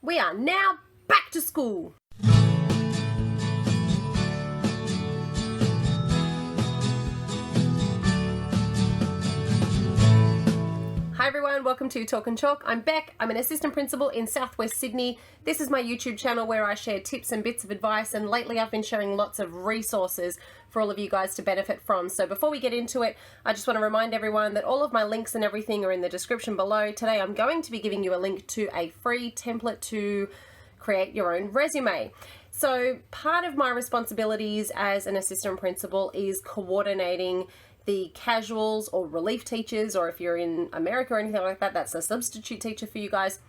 We are now back to school. Hi everyone, welcome to Talkin Chalk. I'm Beck. I'm an assistant principal in Southwest Sydney. This is my YouTube channel where I share tips and bits of advice, and lately I've been sharing lots of resources for all of you guys to benefit from. So before we get into it, I just want to remind everyone that all of my links and everything are in the description below. Today I'm going to be giving you a link to a free template to create your own resume. So part of my responsibilities as an assistant principal is coordinating the casuals or relief teachers, or if you're in America or anything like that, that's a substitute teacher for you guys.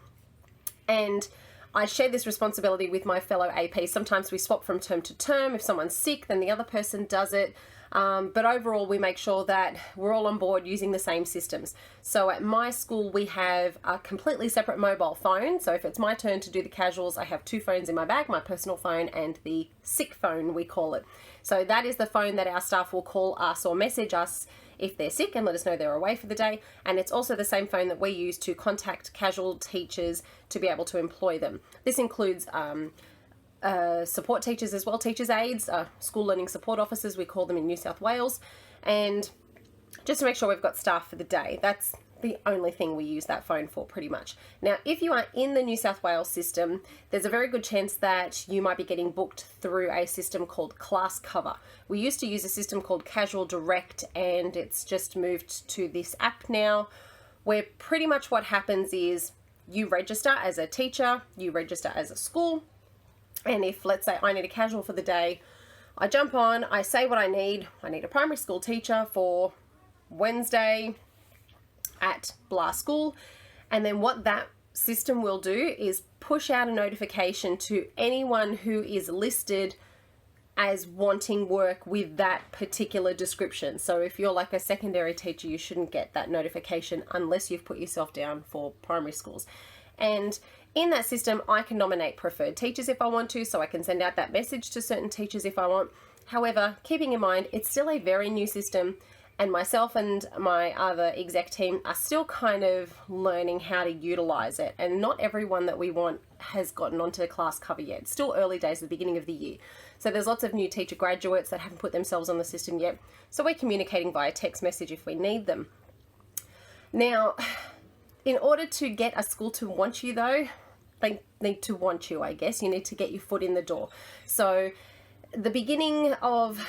And I share this responsibility with my fellow AP. Sometimes we swap from term to term. If someone's sick, then the other person does it. But overall, we make sure that we're all on board using the same systems. So at my school, we have a completely separate mobile phone. So if it's my turn to do the casuals, I have two phones in my bag, my personal phone and the sick phone, we call it. So that is the phone that our staff will call us or message us if they're sick and let us know they're away for the day. And it's also the same phone that we use to contact casual teachers to be able to employ them. This includes support teachers as well, teachers' aides, school learning support officers, we call them in New South Wales, and just to make sure we've got staff for the day. That's the only thing we use that phone for pretty much. Now, if you are in the New South Wales system, there's a very good chance that you might be getting booked through a system called Class Cover. We used to use a system called Casual Direct, and it's just moved to this app now, where pretty much what happens is you register as a teacher, you register as a school, and if, let's say, I need a casual for the day, I jump on, I say what I need. I need a primary school teacher for Wednesday at blah school. And then what that system will do is push out a notification to anyone who is listed as wanting work with that particular description. So if you're like a secondary teacher, you shouldn't get that notification unless you've put yourself down for primary schools. And in that system, I can nominate preferred teachers if I want to, so I can send out that message to certain teachers if I want. However, keeping in mind, it's still a very new system, and myself and my other exec team are still kind of learning how to utilize it, and not everyone that we want has gotten onto Class Cover yet. It's still early days at the beginning of the year. So there's lots of new teacher graduates that haven't put themselves on the system yet, so we're communicating via text message if we need them. Now, in order to get a school to want you though, they need to want you, I guess. You need to get your foot in the door. So the beginning of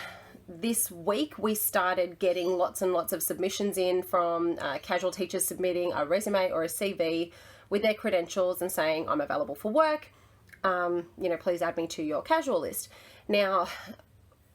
this week, we started getting lots and lots of submissions in from casual teachers submitting a resume or a CV with their credentials and saying, I'm available for work, please add me to your casual list. Now,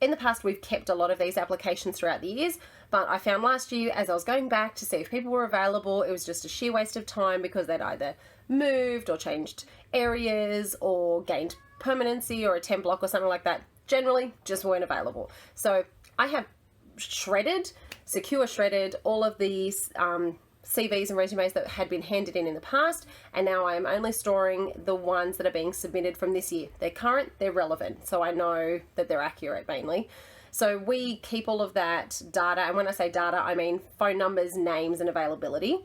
in the past, we've kept a lot of these applications throughout the years, but I found last year, as I was going back to see if people were available, it was just a sheer waste of time because they'd either moved or changed areas or gained permanency or a temp block or something like that. Generally, just weren't available. So I have secure shredded all of these CVs and resumes that had been handed in the past, and now I'm only storing the ones that are being submitted from this year. They're current, they're relevant, so I know that they're accurate mainly. So we keep all of that data, and when I say data, I mean phone numbers, names, and availability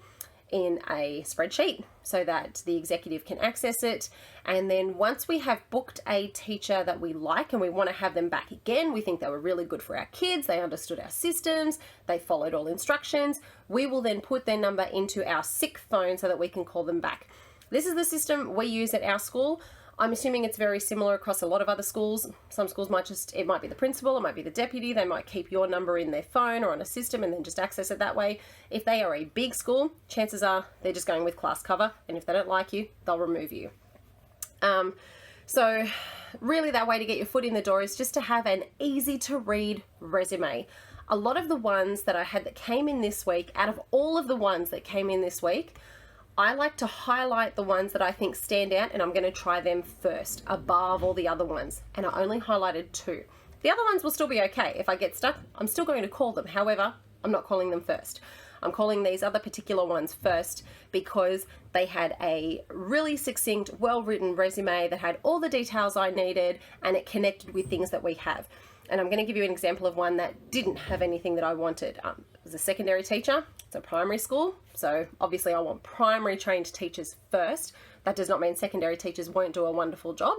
in a spreadsheet so that the executive can access it. And then once we have booked a teacher that we like and we want to have them back again, we think they were really good for our kids, they understood our systems, they followed all instructions, we will then put their number into our sick phone so that we can call them back. This is the system we use at our school. I'm assuming it's very similar across a lot of other schools. Some schools it might be the principal, it might be the deputy, they might keep your number in their phone or on a system and then just access it that way. If they are a big school, chances are they're just going with Class Cover, and if they don't like you, they'll remove you. So really that way to get your foot in the door is just to have an easy to read resume. A lot of the ones that I had that came in this week, out of all of the ones that came in this week, I like to highlight the ones that I think stand out, and I'm going to try them first above all the other ones. And I only highlighted 2. The other ones will still be okay. If I get stuck, I'm still going to call them. However, I'm not calling them first. I'm calling these other particular ones first because they had a really succinct, well-written resume that had all the details I needed, and it connected with things that we have. And I'm going to give you an example of one that didn't have anything that I wanted. It was a secondary teacher. It's a primary school. So obviously I want primary trained teachers first. That does not mean secondary teachers won't do a wonderful job.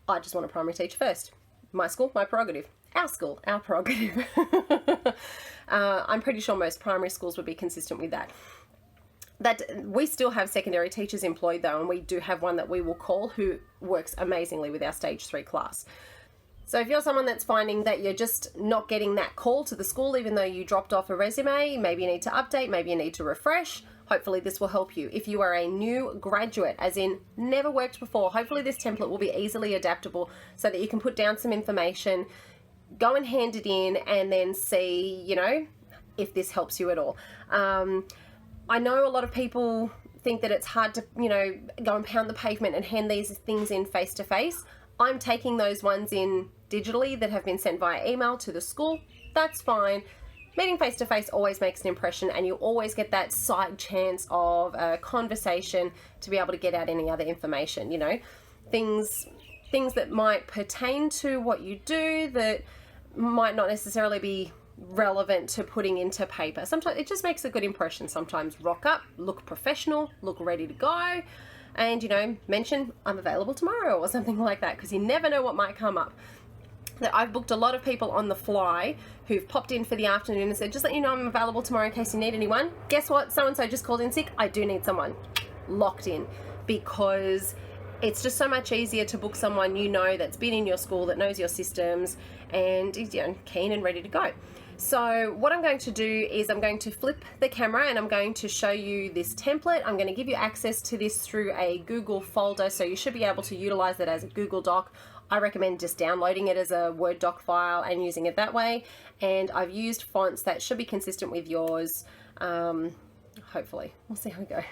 I just want a primary teacher first. My school, my prerogative. Our school, our prerogative. I'm pretty sure most primary schools would be consistent with that. That we still have secondary teachers employed though, and we do have one that we will call who works amazingly with our stage 3 class. So if you're someone that's finding that you're just not getting that call to the school, even though you dropped off a resume, maybe you need to update, maybe you need to refresh, hopefully this will help you. If you are a new graduate, as in never worked before, hopefully this template will be easily adaptable so that you can put down some information, go and hand it in, and then see, you know, if this helps you at all. I know a lot of people think that it's hard to, you know, go and pound the pavement and hand these things in face to face. I'm taking those ones in digitally that have been sent via email to the school. That's fine. Meeting face to face always makes an impression, and you always get that side chance of a conversation to be able to get out any other information, you know, things that might pertain to what you do that might not necessarily be relevant to putting into paper. Sometimes it just makes a good impression. Sometimes rock up, look professional, look ready to go, and, you know, mention I'm available tomorrow or something like that, because you never know what might come up. I've booked a lot of people on the fly who've popped in for the afternoon and said, just let you know I'm available tomorrow in case you need anyone. Guess what? So-and-so just called in sick. I do need someone. Locked in. Because it's just so much easier to book someone you know that's been in your school, that knows your systems, and is, you know, keen and ready to go. So what I'm going to do is I'm going to flip the camera and I'm going to show you this template. I'm going to give you access to this through a Google folder, so you should be able to utilize it as a Google Doc. I recommend just downloading it as a Word doc file and using it that way. And I've used fonts that should be consistent with yours. Hopefully. We'll see how we go.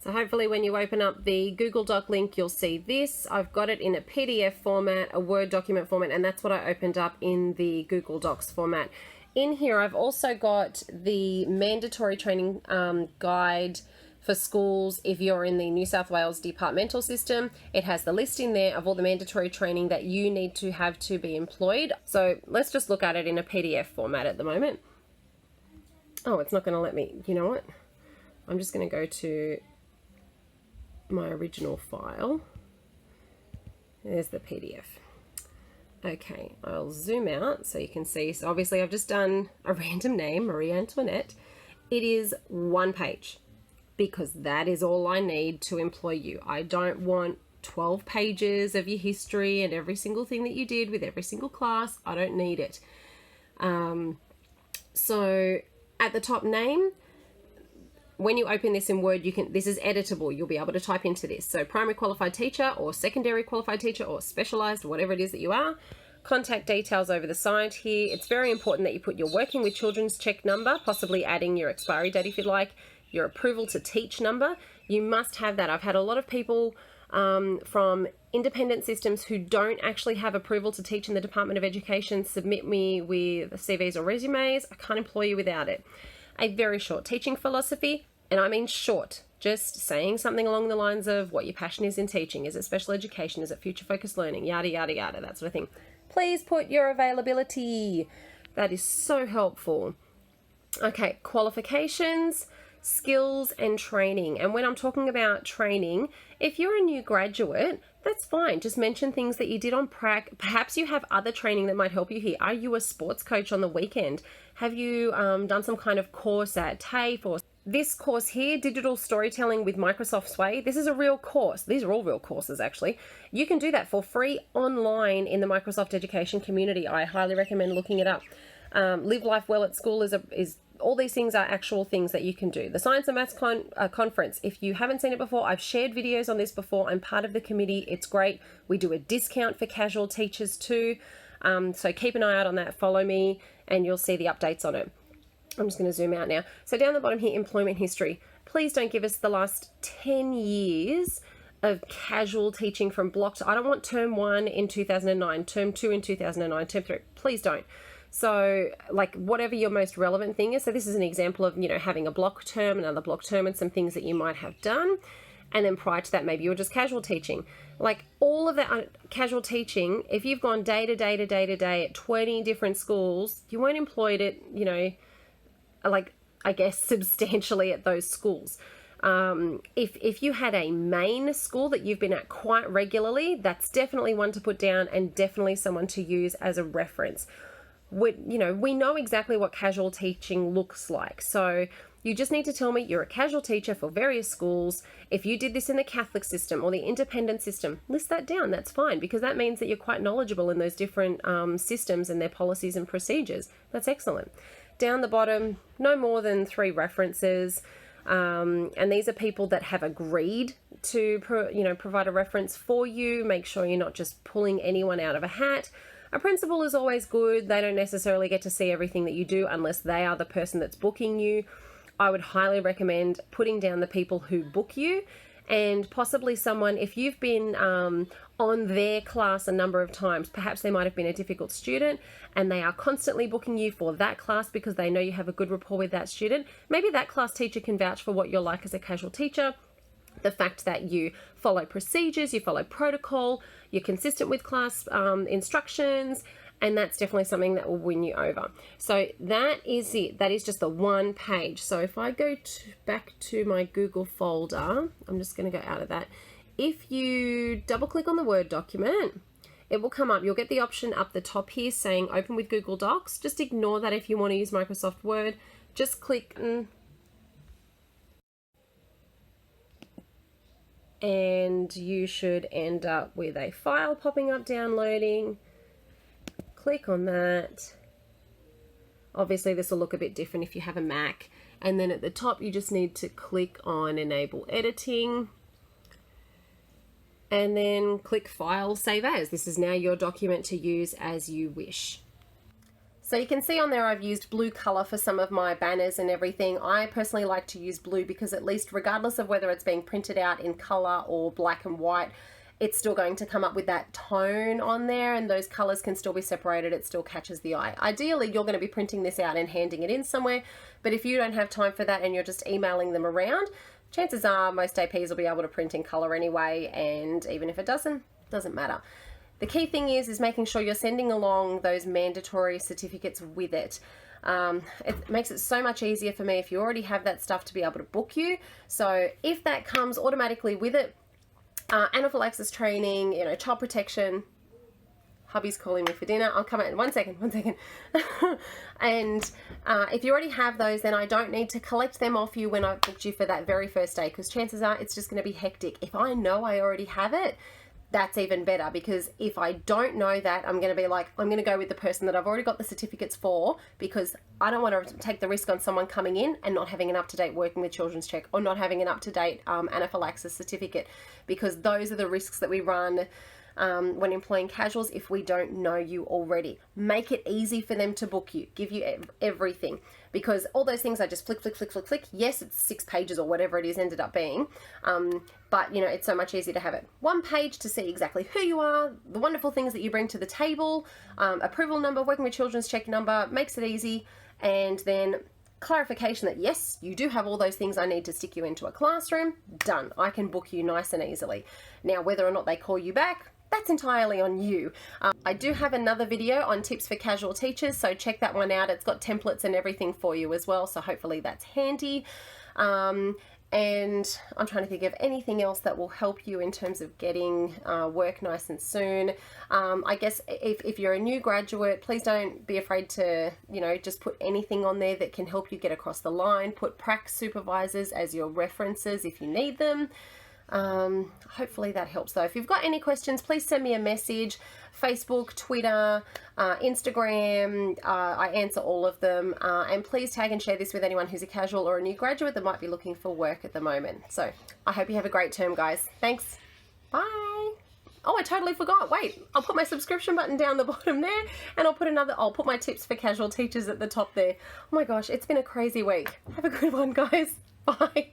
So hopefully when you open up the Google Doc link, you'll see this. I've got it in a PDF format, a Word document format, and that's what I opened up in the Google Docs format. In here, I've also got the mandatory training guide for schools if you're in the New South Wales departmental system. It has the list in there of all the mandatory training that you need to have to be employed. So let's just look at it in a PDF format at the moment. Oh, it's not going to let me. You know what? I'm just going to go to my original file. There's the PDF. Okay, I'll zoom out so you can see. So obviously I've just done a random name, Marie Antoinette. It is 1 page, because that is all I need to employ you. I don't want 12 pages of your history and every single thing that you did with every single class. I don't need it. So at the top, name. When you open this in Word, this is editable. You'll be able to type into this. So primary qualified teacher or secondary qualified teacher or specialized, whatever it is that you are. Contact details over the side here. It's very important that you put your working with children's check number, possibly adding your expiry date if you'd like, your approval to teach number. You must have that. I've had a lot of people from independent systems who don't actually have approval to teach in the Department of Education submit me with CVs or resumes. I can't employ you without it. A very short teaching philosophy, and I mean short, just saying something along the lines of what your passion is in teaching. Is it special education? Is it future focused learning? Yada, yada, yada, that sort of thing. Please put your availability. That is so helpful. Okay, qualifications, skills and training. And when I'm talking about training, if you're a new graduate, that's fine. Just mention things that you did on prac. Perhaps you have other training that might help you here. Are you a sports coach on the weekend? Have you done some kind of course at TAFE or this course here, Digital Storytelling with Microsoft Sway? This is a real course. These are all real courses, actually. You can do that for free online in the Microsoft Education community. I highly recommend looking it up. Live Life Well at School is all these things are actual things that you can do. The Science and Maths Conference, if you haven't seen it before, I've shared videos on this before. I'm part of the committee. It's great. We do a discount for casual teachers too. So keep an eye out on that. Follow me and you'll see the updates on it. I'm just going to zoom out now. So down the bottom here, employment history. Please don't give us the last 10 years of casual teaching from block to, I don't want term 1 in 2009, term 2 in 2009, term 3. Please don't. So like whatever your most relevant thing is. So this is an example of, you know, having a block term, another block term, and some things that you might have done. And then prior to that, maybe you were just casual teaching. Like all of that casual teaching, if you've gone day to day to day to day at 20 different schools, you weren't employed at, you know, like I guess substantially at those schools. If you had a main school that you've been at quite regularly, that's definitely one to put down and definitely someone to use as a reference. We know exactly what casual teaching looks like. So you just need to tell me you're a casual teacher for various schools. If you did this in the Catholic system or the independent system, list that down. That's fine, because that means that you're quite knowledgeable in those different systems and their policies and procedures. That's excellent. Down the bottom, no more than 3 references. And these are people that have agreed to provide a reference for you. Make sure you're not just pulling anyone out of a hat. A principal is always good. They don't necessarily get to see everything that you do unless they are the person that's booking you. I would highly recommend putting down the people who book you, and possibly someone, if you've been on their class a number of times, perhaps they might have been a difficult student and they are constantly booking you for that class because they know you have a good rapport with that student. Maybe that class teacher can vouch for what you're like as a casual teacher. The fact that you follow procedures, you follow protocol, you're consistent with class instructions, and that's definitely something that will win you over. So that is it. That is just the one page. So if I go back to my Google folder, I'm just going to go out of that. If you double click on the Word document, it will come up. You'll get the option up the top here saying open with Google Docs. Just ignore that if you want to use Microsoft Word. Just click and you should end up with a file popping up downloading. Click on that. Obviously this will look a bit different if you have a Mac, and then at the top you just need to click on enable editing and then click file save as. This is now your document to use as you wish. So you can see on there I've used blue color for some of my banners and everything. I personally like to use blue because at least regardless of whether it's being printed out in color or black and white, it's still going to come up with that tone on there, and those colors can still be separated. It still catches the eye. Ideally, you're going to be printing this out and handing it in somewhere, but if you don't have time for that and you're just emailing them around, chances are most APs will be able to print in color anyway, and even if it doesn't matter. The key thing is making sure you're sending along those mandatory certificates with it. It makes it so much easier for me if you already have that stuff to be able to book you. So if that comes automatically with it, anaphylaxis training, child protection, hubby's calling me for dinner. I'll come in one second. And if you already have those, then I don't need to collect them off you when I've booked you for that very first day, because chances are it's just going to be hectic. If I know I already have it, that's even better, because if I don't know that, I'm going to be like, I'm going to go with the person that I've already got the certificates for, because I don't want to take the risk on someone coming in and not having an up-to-date working with children's check, or not having an up-to-date anaphylaxis certificate, because those are the risks that we run when employing casuals if we don't know you already. Make it easy for them to book you, give you everything, because all those things I just flick. Yes, it's 6 pages or whatever it is ended up being, but it's so much easier to have it one page to see exactly who you are, the wonderful things that you bring to the table, approval number, working with children's check number, makes it easy, and then clarification that yes, you do have all those things I need to stick you into a classroom. Done. I can book you nice and easily. Now, whether or not they call you back, that's entirely on you. I do have another video on tips for casual teachers, so check that one out. It's got templates and everything for you as well, so hopefully that's handy. And I'm trying to think of anything else that will help you in terms of getting work nice and soon. I guess if you're a new graduate, please don't be afraid to, just put anything on there that can help you get across the line. Put prac supervisors as your references if you need them. Hopefully that helps though. If you've got any questions, please send me a message. Facebook, Twitter, Instagram, I answer all of them. And please tag and share this with anyone who's a casual or a new graduate that might be looking for work at the moment. So I hope you have a great term, guys. Thanks. Bye. Oh, I totally forgot. Wait, I'll put my subscription button down the bottom there, and I'll put my tips for casual teachers at the top there. Oh my gosh, it's been a crazy week. Have a good one, guys. Bye.